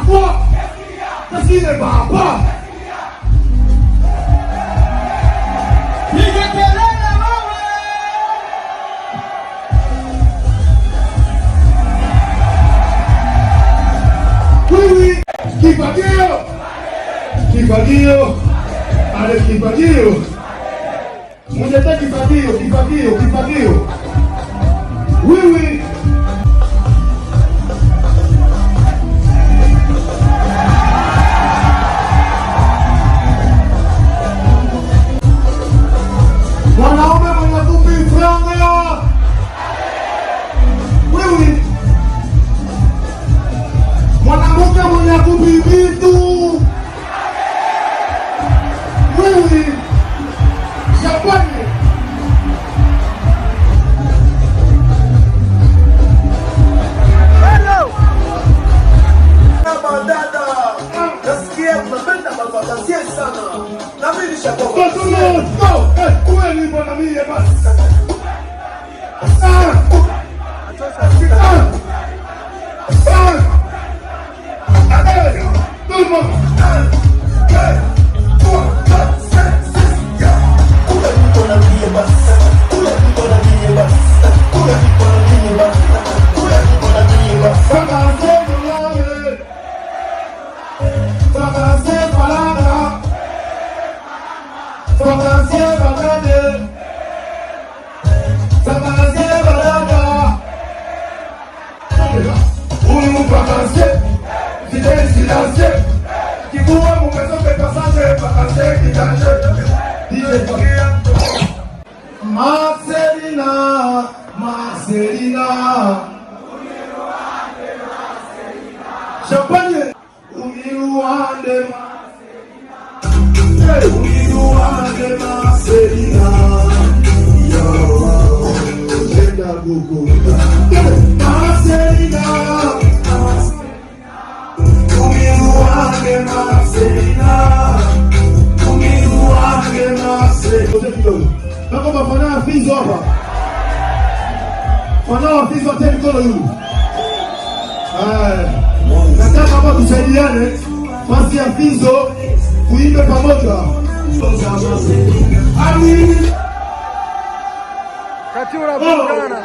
Quoi? Qu'est-ce qui ne va pas? Oui, Kifagio. Allez, Kifagio. Vous êtes Kifagio. Oui. Mwanaume mwenye kupi franga. Oui. Mwanamke mwenye kupi vitu. Oui. Japani. Hello. Kama dada. Nasikia tunapenda mafantasia sana. Na mimi nishakopa. Kweli bwana mimi basi. Marcelina. Champagne. Umiruande Marcelina. Yo, Lenda Guguta. Marcelina. Umiruande Marcelina. Nako bafanya fizo hapa. Fanya fizo tena mkono yule. Nataka hapa tusaidiane basi ya fizo kuimbe pamoja. Ami. Kati unabungana.